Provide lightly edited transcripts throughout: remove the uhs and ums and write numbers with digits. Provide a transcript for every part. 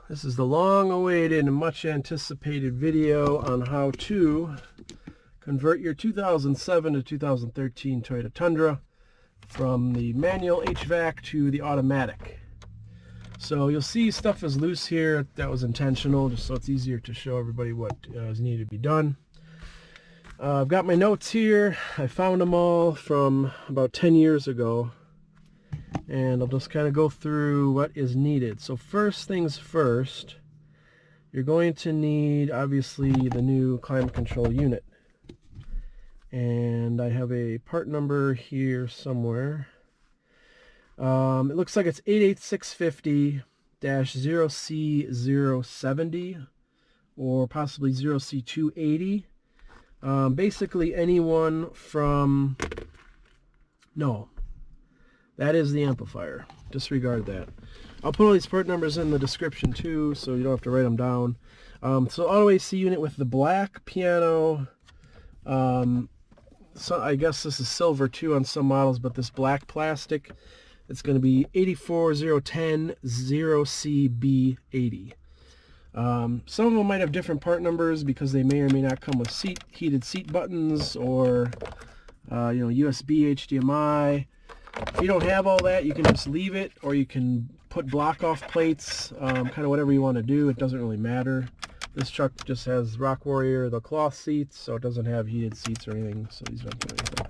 This is the long-awaited and much-anticipated video on how to convert your 2007 to 2013 Toyota Tundra from the manual HVAC to the automatic. So you'll see stuff is loose here. That was intentional, just so it's easier to show everybody what is needed to be done. I've got my notes here. I found them all from about 10 years ago. And I'll just kind of go through what is needed. So first things first, you're going to need, obviously, the new climate control unit. And I have a part number here somewhere. It looks like it's 88650-0C070 or possibly 0C280. Basically anyone from... No. That is the amplifier. Disregard that. I'll put all these part numbers in the description too, so you don't have to write them down. So auto AC unit with the black piano. So I guess this is silver too on some models, but this black plastic, it's going to be 84010-0CB80. Some of them might have different part numbers because they may or may not come with heated seat buttons or USB, HDMI. If you don't have all that, you can just leave it, or you can put block off plates, kind of whatever you want to do. It doesn't really matter. This truck just has Rock Warrior, the cloth seats, so it doesn't have heated seats or anything, so these don't do anything.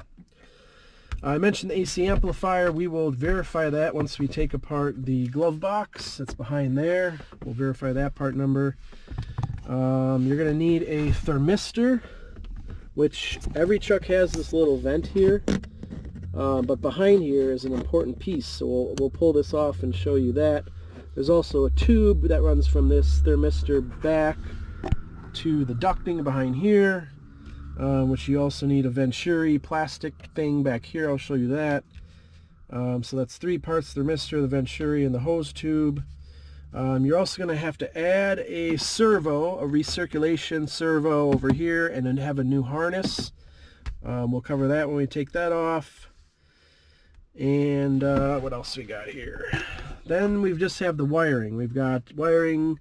I mentioned the AC amplifier. We will verify that once we take apart the glove box that's behind there. We'll verify that part number. You're going to need a thermistor, which every truck has this little vent here. But behind here is an important piece, so we'll pull this off and show you that. There's also a tube that runs from this thermistor back to the ducting behind here, which you also need a Venturi plastic thing back here. I'll show you that. So that's 3 parts: thermistor, the Venturi, and the hose tube. You're also going to have to add a servo, a recirculation servo over here, and then have a new harness. We'll cover that when we take that off. And what else we got here? Then we just have the wiring. We've got wiring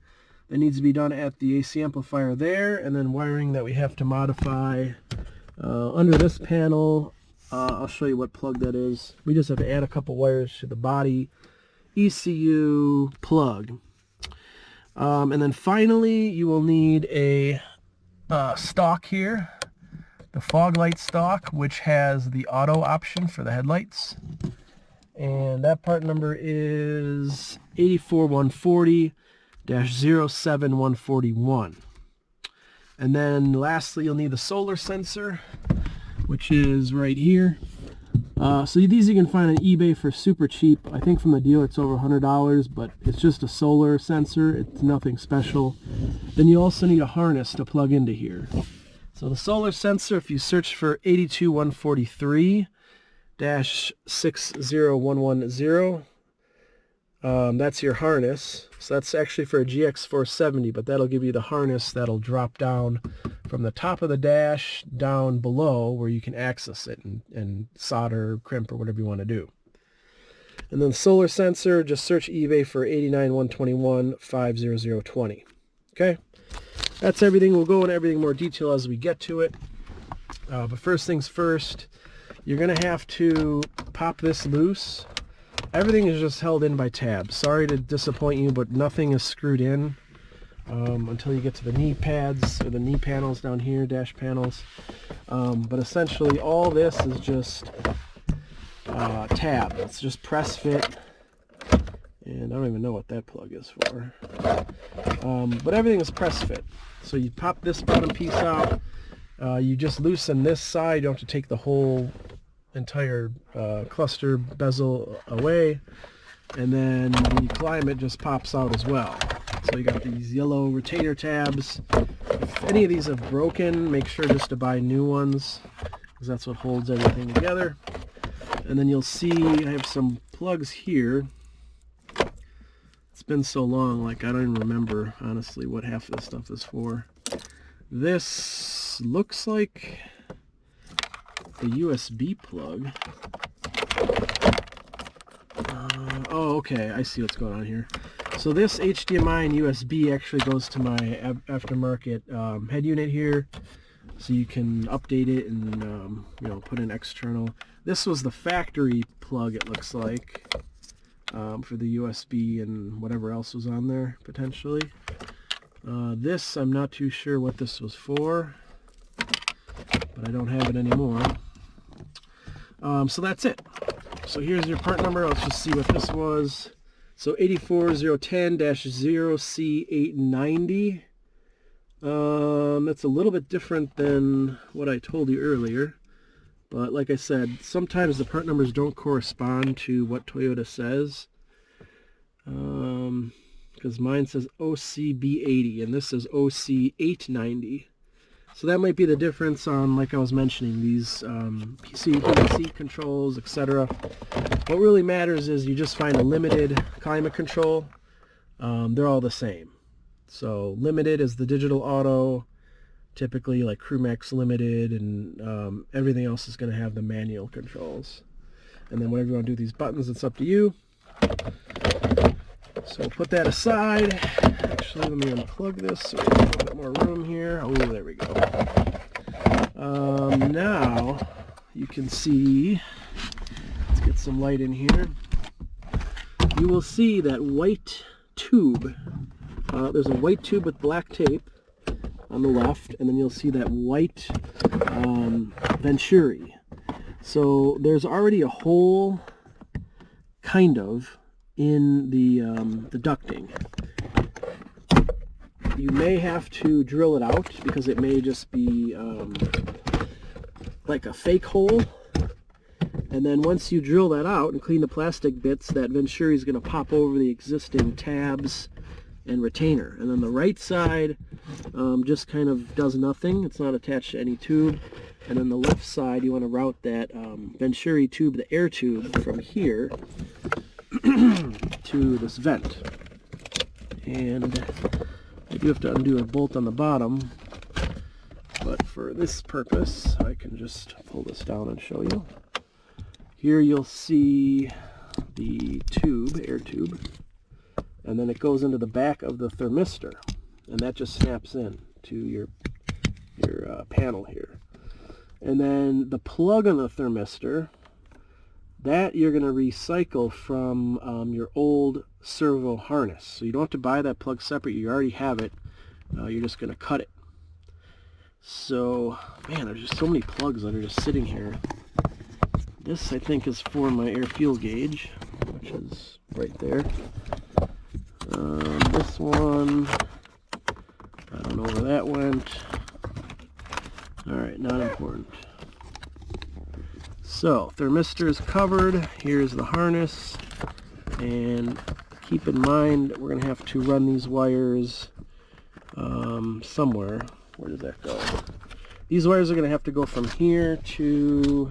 that needs to be done at the AC amplifier there, and then wiring that we have to modify under this panel. I'll show you what plug that is. We just have to add a couple wires to the body ECU plug. And then finally you will need a stalk here. The fog light stalk, which has the auto option for the headlights, and that part number is 84140-07141. And then lastly, you'll need the solar sensor, which is right here. So these you can find on eBay for super cheap. I think from the dealer it's over $100, but it's just a solar sensor. It's nothing special. Then you also need a harness to plug into here. So the solar sensor, if you search for 82143-60110, that's your harness. So that's actually for a GX470, but that'll give you the harness that'll drop down from the top of the dash down below where you can access it and solder, crimp, or whatever you want to do. And then solar sensor, just search eBay for 89121-50020. Okay? That's everything. We'll go into everything more detail as we get to it. But first things first, you're going to have to pop this loose. Everything is just held in by tabs. Sorry to disappoint you, but nothing is screwed in until you get to the knee pads or the knee panels down here, dash panels. But essentially all this is just tab. It's just press fit. And I don't even know what that plug is for. But everything is press fit. So you pop this bottom piece out. You just loosen this side. You don't have to take the whole entire cluster bezel away. And then the climate just pops out as well. So you got these yellow retainer tabs. If any of these have broken, make sure just to buy new ones, because that's what holds everything together. And then you'll see I have some plugs here. It's been so long, like I don't even remember honestly what half of this stuff is for. This looks like a USB plug. Oh, okay, I see what's going on here. So this HDMI and USB actually goes to my aftermarket head unit here, so you can update it and you know, put in external. This was the factory plug, it looks like, for the USB and whatever else was on there potentially. This, I'm not too sure what this was for, but I don't have it anymore. So that's it. So here's your part number. Let's just see what this was. So 84010-0C890. That's a little bit different than what I told you earlier. But like I said, sometimes the part numbers don't correspond to what Toyota says. Because mine says OCB80 and this is OC890. So that might be the difference on, like I was mentioning, these PC controls, etc. What really matters is you just find a limited climate control. They're all the same. So limited is the digital auto, typically like CrewMax limited, and everything else is going to have the manual controls. And then whatever you want to do with these buttons, it's up to you. So we'll put that aside. Actually, let me unplug this so we have a little bit more room here. Oh, there we go. Now you can see, let's get some light in here. You will see that white tube. There's a white tube with black tape on the left, and then you'll see that white Venturi. So there's already a hole, kind of, in the ducting. You may have to drill it out because it may just be like a fake hole. And then once you drill that out and clean the plastic bits, that Venturi is going to pop over the existing tabs and retainer. And then the right side just kind of does nothing. It's not attached to any tube. And then the left side, you want to route that Venturi tube, the air tube, from here to this vent. And I do have to undo a bolt on the bottom, but for this purpose I can just pull this down and show you. Here you'll see the tube, air tube, and then it goes into the back of the thermistor, and that just snaps in to your panel here. And then the plug on the thermistor, that you're going to recycle from your old servo harness. So you don't have to buy that plug separate. You already have it. You're just going to cut it. So, man, there's just so many plugs that are just sitting here. This, I think, is for my air fuel gauge, which is right there. This one, I don't know where that went. Alright, not important. So, thermistor is covered. Here's the harness. And keep in mind, we're going to have to run these wires somewhere. Where does that go? These wires are going to have to go from here to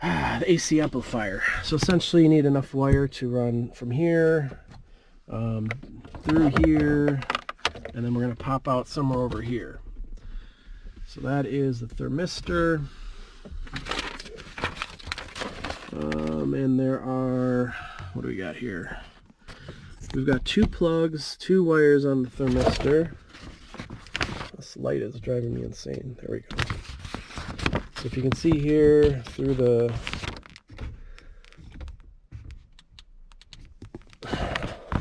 the AC amplifier. So essentially you need enough wire to run from here through here, and then we're going to pop out somewhere over here. So that is the thermistor. And there are, what do we got here? We've got two plugs, two wires on the thermistor. This light is driving me insane. There we go. So if you can see here through the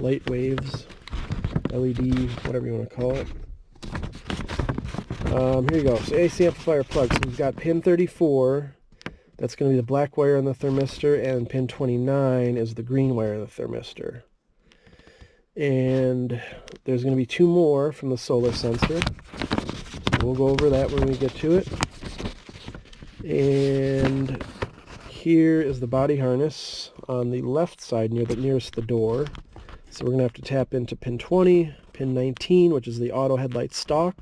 light waves, LED, whatever you want to call it. Here you go. So AC amplifier plugs. So we've got pin 34. That's going to be the black wire on the thermistor, and pin 29 is the green wire on the thermistor. And there's going to be two more from the solar sensor. We'll go over that when we get to it. And here is the body harness on the left side nearest the door. So we're going to have to tap into pin 20, pin 19, which is the auto headlight stalk,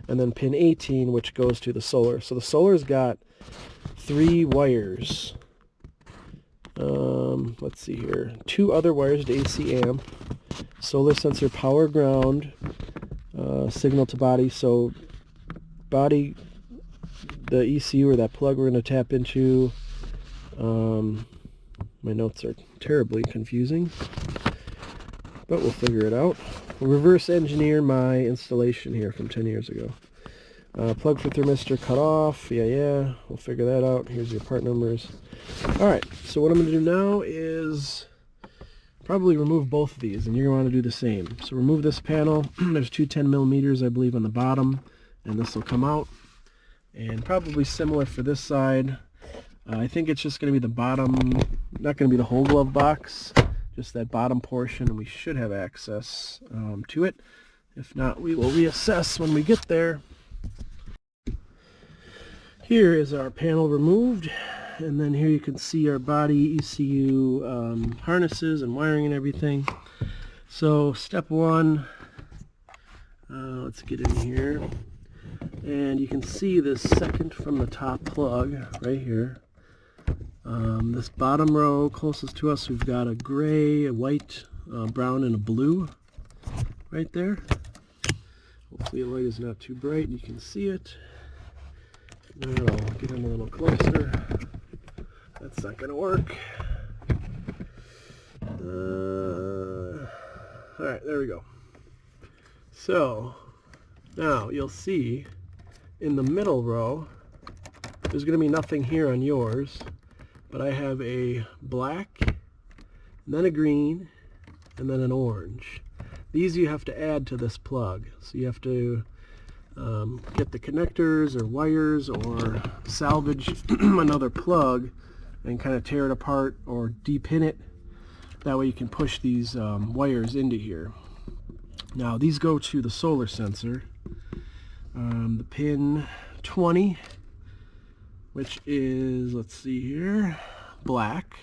and then pin 18, which goes to the solar. So the solar's got 3 wires. Let's see here. 2 other wires to AC amp, solar sensor power ground, signal to body. So body, the ECU or that plug we're going to tap into. My notes are terribly confusing. but we'll figure it out. We'll reverse engineer my installation here from 10 years ago. Plug for thermistor cut off. Yeah. We'll figure that out. Here's your part numbers. Alright, so what I'm going to do now is probably remove both of these, and you're going to want to do the same. So remove this panel. There's two 10 millimeters, I believe, on the bottom, and this will come out. And probably similar for this side. I think it's just going to be the bottom, not going to be the whole glove box, just that bottom portion, and we should have access to it. If not, we will reassess when we get there. Here is our panel removed, and then here you can see our body ECU harnesses and wiring and everything. So step one, let's get in here, and you can see this second from the top plug right here. This bottom row closest to us, we've got a gray, a white, brown, and a blue right there. Hopefully the light is not too bright and you can see it. Now I'll get in a little closer. That's not going to work. Alright, there we go. So, now you'll see in the middle row, there's going to be nothing here on yours, but I have a black, and then a green, and then an orange. These you have to add to this plug. So you have to get the connectors or wires or salvage another plug and kind of tear it apart or de-pin it. That way you can push these wires into here. Now these go to the solar sensor. The pin 20, which is, let's see here, black.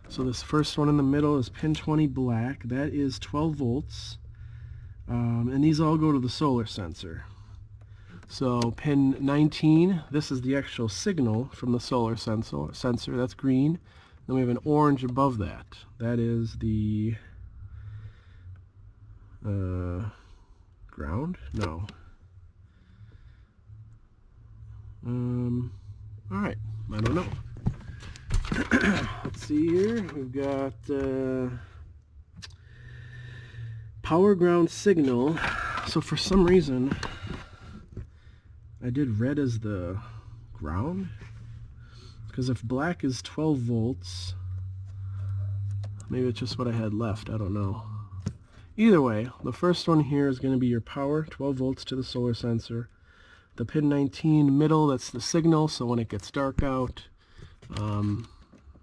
So this first one in the middle is pin 20 black. That is 12 volts. And these all go to the solar sensor. So pin 19, this is the actual signal from the solar sensor. That's green. Then we have an orange above that. That is the ground? No. Alright, I don't know. Let's see here. We've got power ground signal. So for some reason I did red as the ground, because if black is 12 volts, maybe it's just what I had left, I don't know. Either way, the first one here is going to be your power, 12 volts to the solar sensor. The pin 19 middle, that's the signal, so when it gets dark out,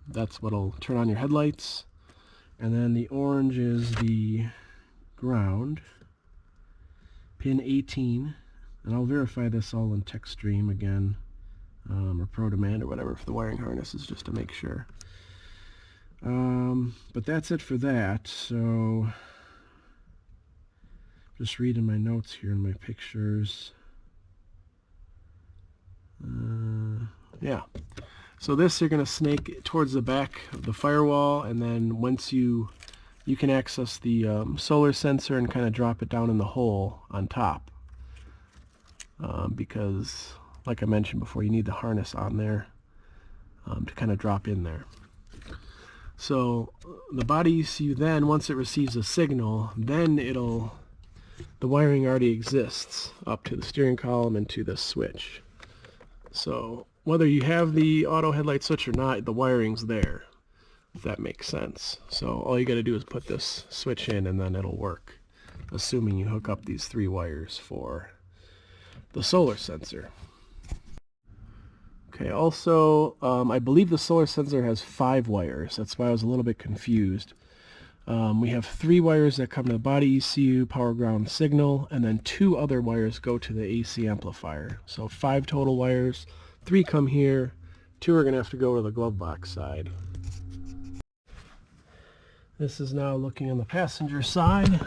that's what'll turn on your headlights. And then the orange is the ground, pin 18. And I'll verify this all in TechStream again, or ProDemand or whatever for the wiring harnesses, just to make sure. But that's it for that. So just reading my notes here and my pictures. Yeah. So this you're going to snake towards the back of the firewall, and then once you can access the solar sensor and kind of drop it down in the hole on top. Because, like I mentioned before, you need the harness on there to kind of drop in there. So the body ECU then, once it receives a signal, then the wiring already exists up to the steering column and to this switch. So whether you have the auto headlight switch or not, the wiring's there, if that makes sense. So all you got to do is put this switch in and then it'll work, assuming you hook up these 3 wires for the solar sensor. Okay, also, I believe the solar sensor has 5 wires. That's why I was a little bit confused. We have 3 wires that come to the body ECU, power ground signal, and then 2 other wires go to the AC amplifier. So 5 total wires, 3 come here, 2 are going to have to go to the glove box side. This is now looking on the passenger side.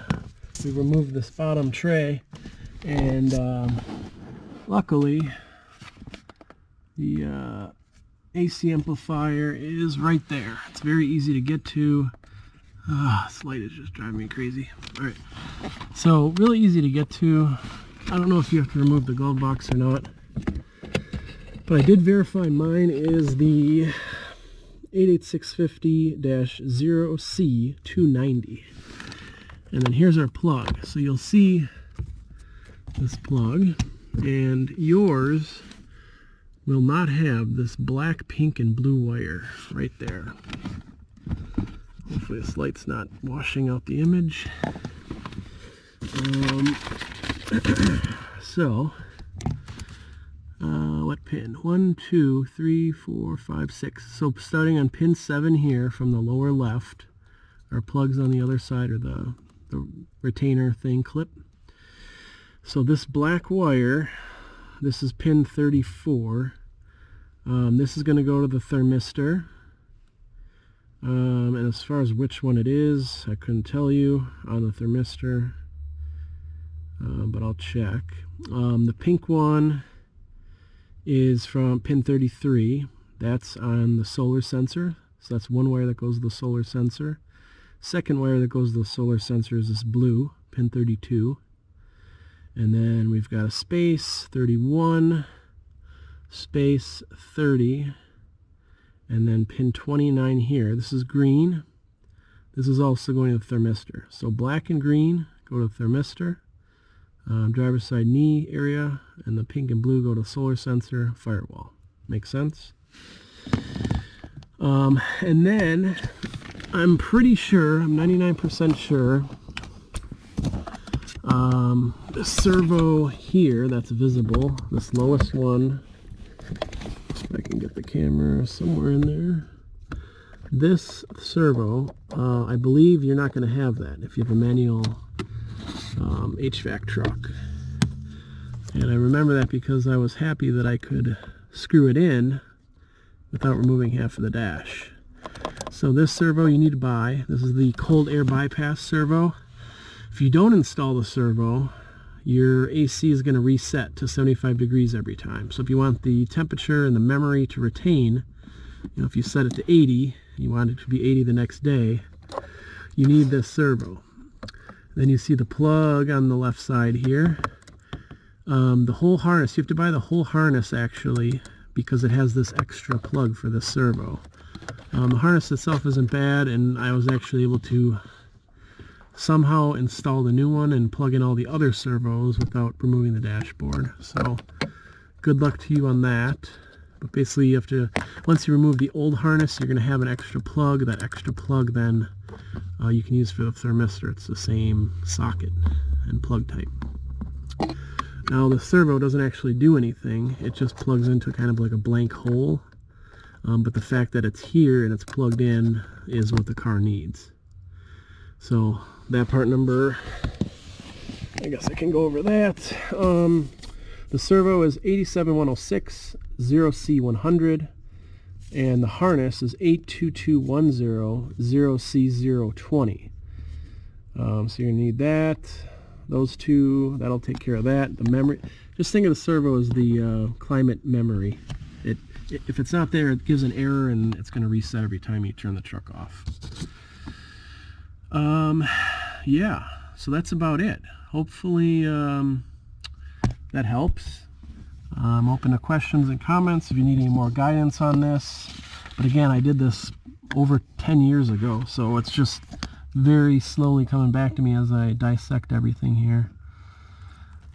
We removed this bottom tray, and luckily the AC amplifier is right there. It's very easy to get to. This light is just driving me crazy. Alright, so really easy to get to. I don't know if you have to remove the glove box or not, but I did verify mine is the 88650-0C290. And then here's our plug. So you'll see this plug, and yours will not have this black, pink, and blue wire right there. Hopefully this light's not washing out the image. So, what pin? 1, 2, 3, 4, 5, 6. So starting on pin 7 here from the lower left, our plugs on the other side are the retainer thing clip. So this black wire, this is pin 34. This is going to go to the thermistor. And as far as which one it is, I couldn't tell you on the thermistor, but I'll check. The pink one is from pin 33. That's on the solar sensor. So that's one wire that goes to the solar sensor. Second wire that goes to the solar sensor is this blue, pin 32. And then we've got a space 31, space 30, and then pin 29 here. This is green. This is also going to the thermistor. So black and green go to the thermistor, driver's side knee area, and the pink and blue go to solar sensor, firewall. Make sense? And then I'm pretty sure, I'm 99% sure, the servo here that's visible, this lowest one, if I can get the camera somewhere in there, this servo, I believe you're not going to have that if you have a manual HVAC truck. And I remember that because I was happy that I could screw it in without removing half of the dash. So this servo you need to buy. This is the cold air bypass servo. If you don't install the servo, your AC is going to reset to 75 degrees every time. So if you want the temperature and the memory to retain, if you set it to 80, you want it to be 80 the next day, you need this servo. Then you see the plug on the left side here. The whole harness, you have to buy the whole harness actually, because it has this extra plug for the servo. The harness itself isn't bad, and I was actually able to somehow install the new one and plug in all the other servos without removing the dashboard. So good luck to you on that. But basically you have to, once you remove the old harness, you're going to have an extra plug. That extra plug then you can use for the thermistor. It's the same socket and plug type. Now the servo doesn't actually do anything. It just plugs into kind of like a blank hole. But the fact that it's here and it's plugged in is what the car needs. So that part number, I guess I can go over that. The servo is 87106 0C100, and the harness is 82210 0C020. So you're going to need that. Those two, that'll take care of that. The memory, just think of the servo as the climate memory. If it's not there, it gives an error and it's going to reset every time you turn the truck off. Yeah, so that's about it. Hopefully that helps. I'm open to questions and comments if you need any more guidance on this. But again, I did this over 10 years ago, so it's just very slowly coming back to me as I dissect everything here.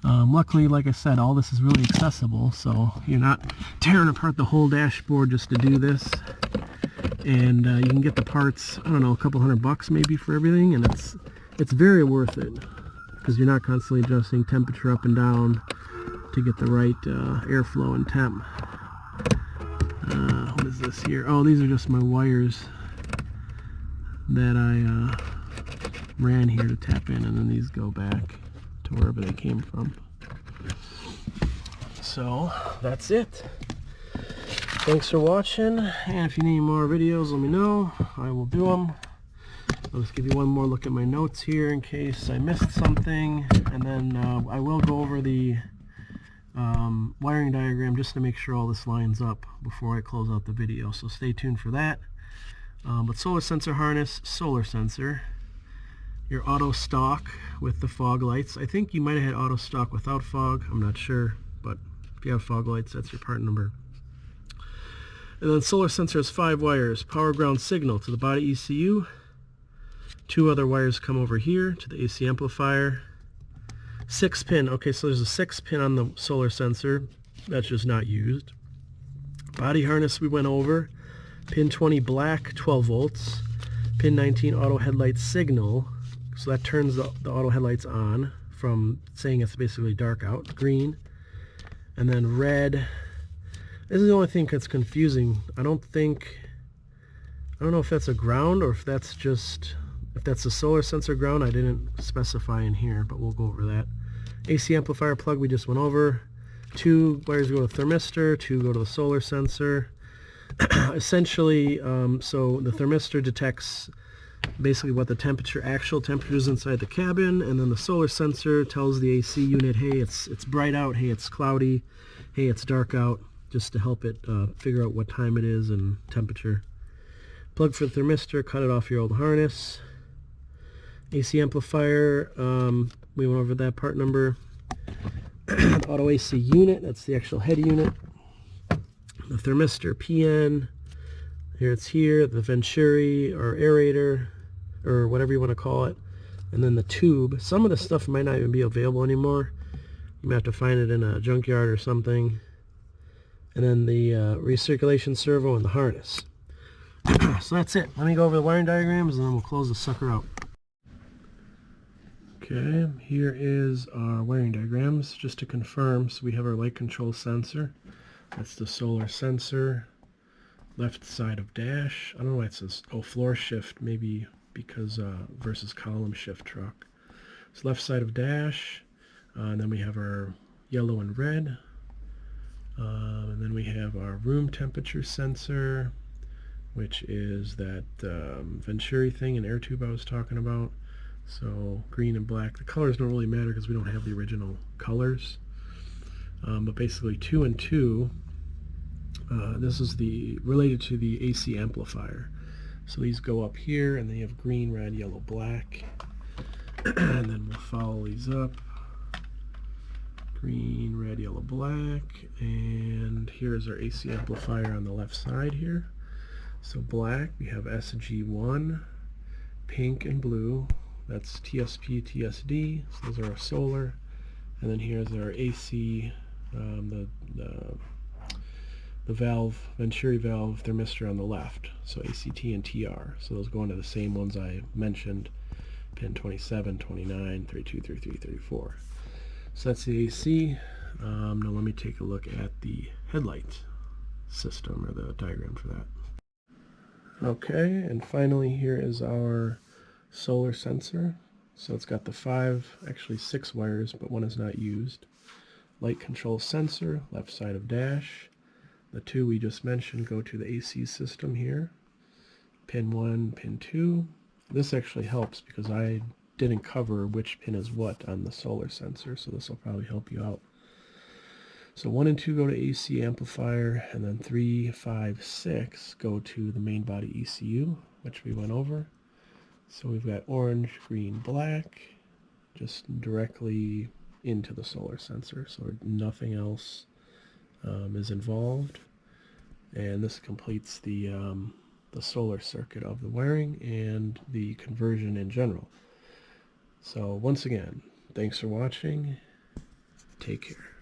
Luckily, like I said, all this is really accessible, so you're not tearing apart the whole dashboard just to do this. And you can get the parts, I don't know, a couple $100 maybe for everything, and it's very worth it because you're not constantly adjusting temperature up and down to get the right airflow and temp. What is this here? Oh, these are just my wires that I ran here to tap in, and then these go back to wherever they came from. So that's it. Thanks for watching, and if you need more videos, let me know. I will do them. I'll just give you one more look at my notes here in case I missed something, and then I will go over the wiring diagram just to make sure all this lines up before I close out the video, so stay tuned for that. But solar sensor harness, solar sensor, your auto stock with the fog lights. I think you might have had auto stock without fog, I'm not sure, but if you have fog lights, that's your part number. And then solar sensor has 5 wires, power ground signal to the body ECU, 2 other wires come over here to the AC amplifier. 6 pin. Okay, so there's a 6 pin on the solar sensor. That's just not used. Body harness we went over. Pin 20 black, 12 volts. Pin 19 auto headlight signal. So that turns the auto headlights on from saying it's basically dark out. Green. And then red. This is the only thing that's confusing. I don't know if that's a ground or if that's a solar sensor ground. I didn't specify in here, but we'll go over that. AC amplifier plug we just went over. 2 wires go to the thermistor, 2 go to the solar sensor. Essentially, so the thermistor detects basically what the actual temperature is inside the cabin, and then the solar sensor tells the AC unit, hey, it's bright out, hey, it's cloudy, hey, it's dark out, just to help it figure out what time it is and temperature. Plug for the thermistor, cut it off your old harness. AC amplifier, we went over that part number. Auto AC unit, that's the actual head unit. The thermistor, PN, here it's here, the venturi or aerator, or whatever you want to call it. And then the tube. Some of the stuff might not even be available anymore. You might have to find it in a junkyard or something. And then the recirculation servo and the harness. So that's it. Let me go over the wiring diagrams and then we'll close the sucker out. Okay, here is our wiring diagrams. Just to confirm, so we have our light control sensor. That's the solar sensor. Left side of dash. I don't know why it says, oh, floor shift, maybe because versus column shift truck. So left side of dash. And then we have our yellow and red. And then we have our room temperature sensor, which is that venturi thing and air tube I was talking about. So green and black. The colors don't really matter because we don't have the original colors. But basically 2 and 2, this is related to the AC amplifier. So these go up here and they have green, red, yellow, black. And then we'll follow these up. Green, red, yellow, black. And here's our AC amplifier on the left side here. So black, we have SG1, pink and blue. That's TSP, TSD. So those are our solar. And then here's our AC, the valve, venturi valve thermistor on the left. So ACT and TR. So those go into the same ones I mentioned. Pin 27, 29, 32, 33, 34. So that's the AC. Now let me take a look at the headlight system, or the diagram for that. Okay, and finally here is our solar sensor. So it's got the actually 6 wires, but one is not used. Light control sensor, left side of dash. The 2 we just mentioned go to the AC system here. Pin 1, pin 2. This actually helps because I didn't cover which pin is what on the solar sensor, so this will probably help you out. So 1 and 2 go to AC amplifier, and then 3, 5, 6 go to the main body ECU, which we went over. So we've got orange, green, black, just directly into the solar sensor, so nothing else is involved. And this completes the solar circuit of the wiring and the conversion in general. So once again, thanks for watching. Take care.